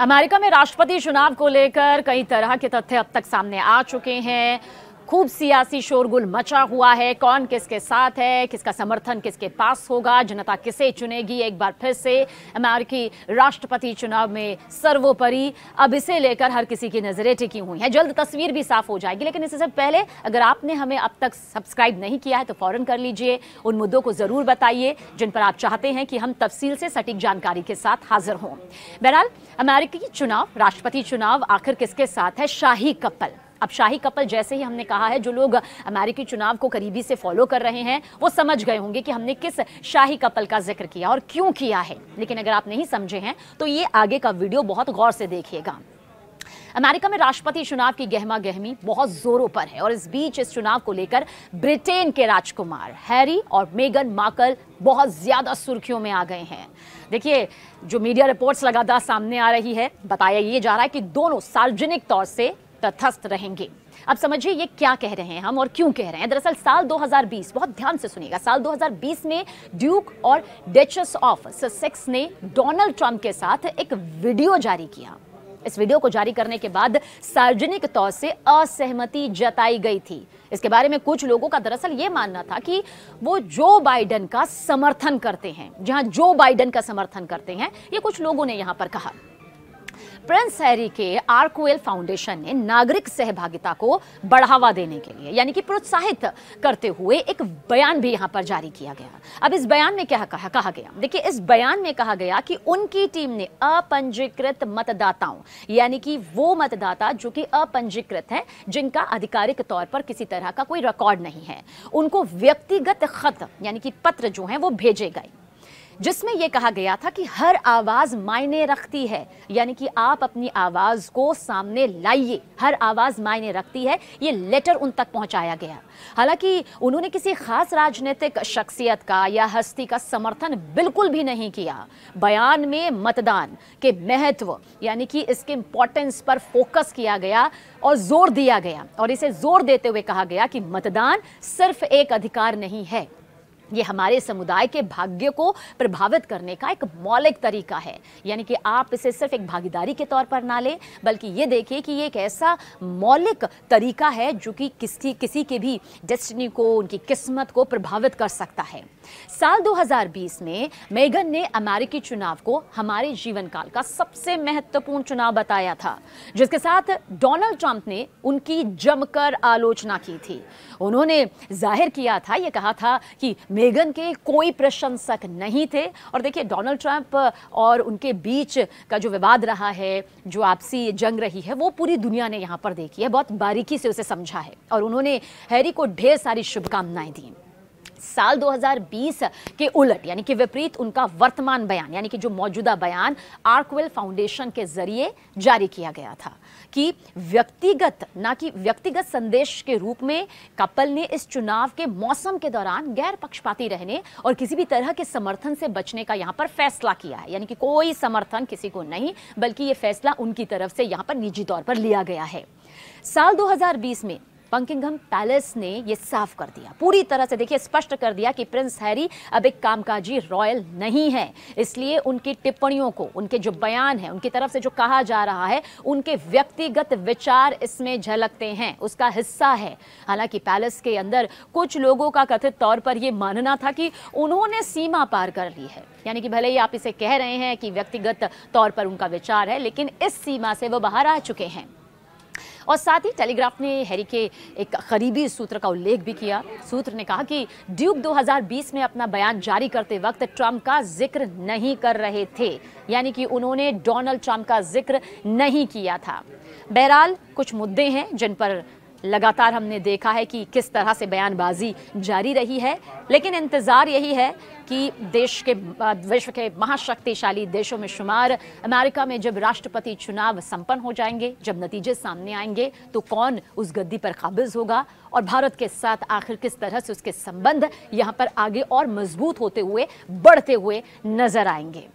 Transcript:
America में राष्ट्रपति चुनाव को लेकर कई तरह के तथ्य अब तक सामने आ चुके हैं। खूब सियासी शोरगुल मचा हुआ है। कौन किसके साथ है, किसका समर्थन किसके पास होगा, जनता किसे चुनेगी। एक बार फिर से अमेरिकी राष्ट्रपति चुनाव में सर्वोपरि अब इसे लेकर हर किसी की नजरें टिकी हुई हैं। जल्द तस्वीर भी साफ हो जाएगी, लेकिन इससे पहले अगर आपने हमें अब तक सब्सक्राइब नहीं किया है तो फौरन कर लीजिए। उन मुद्दों को जरूर बताइए जिन पर आप चाहते हैं कि हम तफसील से सटीक जानकारी के साथ हाजिर हों। बहरहाल अमेरिकी चुनाव, राष्ट्रपति चुनाव आखिर किसके साथ है? शाही कपल। अब शाही कपल जैसे ही हमने कहा है, जो लोग अमेरिकी चुनाव को करीबी से फॉलो कर रहे हैं वो समझ गए होंगे कि हमने किस शाही कपल का जिक्र किया और क्यों किया है। लेकिन अगर आप नहीं समझे हैं तो ये आगे का वीडियो बहुत गौर से देखिएगा। अमेरिका में राष्ट्रपति चुनाव की गहमा गहमी बहुत जोरों पर है और इस बीच इस चुनाव को लेकर ब्रिटेन के राजकुमार हैरी और मेगन मार्कल बहुत ज्यादा सुर्खियों में आ गए हैं। देखिए, जो मीडिया रिपोर्ट्स लगातार सामने आ रही है, बताया ये जा रहा है कि दोनों सार्वजनिक तौर से तटस्थ रहेंगे। अब समझिए ये क्या कह रहे हैं हम और क्यों कह रहे हैं। दरअसल साल 2020, बहुत ध्यान से सुनिएगा, साल 2020 में ड्यूक और डचेस ऑफ ससेक्स ने डोनाल्ड ट्रंप के साथ एक वीडियो जारी किया। इस वीडियो को जारी करने के बाद सार्वजनिक तौर से असहमति जताई गई थी। इसके बारे में कुछ लोगों का दरअसल ये मानना था कि वो जो बाइडेन का समर्थन करते हैं। जहां जो बाइडेन का समर्थन करते हैं, ये कुछ लोगों ने यहां पर कहा। प्रिंस हैरी के आर्कवेल फाउंडेशन ने नागरिक सहभागिता को बढ़ावा देने के लिए, यानी कि प्रोत्साहित करते हुए एक बयान भी यहां पर जारी किया गया। अब इस बयान में क्या कहा गया? देखिए, इस बयान में कहा गया कि उनकी टीम ने अपंजीकृत मतदाताओं, यानी कि वो मतदाता जो कि अपंजीकृत हैं, जिनका आधिकारिक तौर पर किसी तरह का कोई रिकॉर्ड नहीं है, उनको व्यक्तिगत खत यानी कि पत्र जो हैं वो भेजे गए, जिसमें यह कहा गया था कि हर आवाज मायने रखती है, यानी कि आप अपनी आवाज को सामने लाइए, हर आवाज मायने रखती है। ये लेटर उन तक पहुंचाया गया। हालांकि उन्होंने किसी खास राजनीतिक शख्सियत का या हस्ती का समर्थन बिल्कुल भी नहीं किया। बयान में मतदान के महत्व, यानी कि इसके इंपॉर्टेंस पर फोकस किया गया और जोर दिया गया, और इसे जोर देते हुए कहा गया कि मतदान सिर्फ एक अधिकार नहीं है, ये हमारे समुदाय के भाग्य को प्रभावित करने का एक मौलिक तरीका है। यानी कि आप इसे सिर्फ एक भागीदारी के तौर पर ना लें, बल्कि ये देखिए कि ये एक ऐसा मौलिक तरीका है जो कि किसी के भी डेस्टिनी को, उनकी किस्मत को प्रभावित कर सकता है। साल 2020 में मेगन ने अमेरिकी चुनाव को हमारे जीवन काल का सबसे महत्वपूर्ण चुनाव बताया था, जिसके साथ डोनाल्ड ट्रंप ने उनकी जमकर आलोचना की थी। उन्होंने जाहिर किया था, ये कहा था कि मेगन के कोई प्रशंसक नहीं थे। और देखिए, डोनाल्ड ट्रंप और उनके बीच का जो विवाद रहा है, जो आपसी जंग रही है, वो पूरी दुनिया ने यहाँ पर देखी है, बहुत बारीकी से उसे समझा है, और उन्होंने हैरी को ढेर सारी शुभकामनाएं दी। साल 2020 के उलट, यानी कि विपरीत, उनका वर्तमान बयान, यानी कि जो मौजूदा बयान आर्कवेल फाउंडेशन के जरिए जारी किया गया था कि व्यक्तिगत, ना कि व्यक्तिगत संदेश के रूप में कपल ने इस चुनाव के मौसम के दौरान गैर पक्षपाती रहने और किसी भी तरह के समर्थन से बचने का यहां पर फैसला किया है। यानी कि कोई समर्थन किसी को नहीं, बल्कि यह फैसला उनकी तरफ से यहां पर निजी तौर पर लिया गया है। साल 2020 में बकिंघम पैलेस ने यह साफ कर दिया, पूरी तरह से देखिए स्पष्ट कर दिया कि प्रिंस हैरी अब एक कामकाजी रॉयल नहीं है। इसलिए उनकी टिप्पणियों को, उनके जो बयान है, उनकी तरफ से जो कहा जा रहा है, उनके व्यक्तिगत विचार इसमें झलकते हैं, उसका हिस्सा है। हालांकि पैलेस के अंदर कुछ लोगों का कथित तौर पर यह मानना था कि उन्होंने सीमा पार कर ली है। यानी कि भले ही आप इसे कह रहे हैं कि व्यक्तिगत तौर पर उनका विचार है, लेकिन इस सीमा से वो बाहर आ चुके हैं। और साथ ही टेलीग्राफ ने हैरी के एक करीबी सूत्र का उल्लेख भी किया। सूत्र ने कहा कि ड्यूक 2020 में अपना बयान जारी करते वक्त ट्रंप का जिक्र नहीं कर रहे थे, यानी कि उन्होंने डोनाल्ड ट्रंप का जिक्र नहीं किया था। बहरहाल कुछ मुद्दे हैं जिन पर लगातार हमने देखा है कि किस तरह से बयानबाजी जारी रही है, लेकिन इंतजार यही है कि देश के, विश्व के महाशक्तिशाली देशों में शुमार अमेरिका में जब राष्ट्रपति चुनाव संपन्न हो जाएंगे, जब नतीजे सामने आएंगे, तो कौन उस गद्दी पर काबिज होगा और भारत के साथ आखिर किस तरह से उसके संबंध यहां पर आगे और मजबूत होते हुए, बढ़ते हुए नजर आएंगे।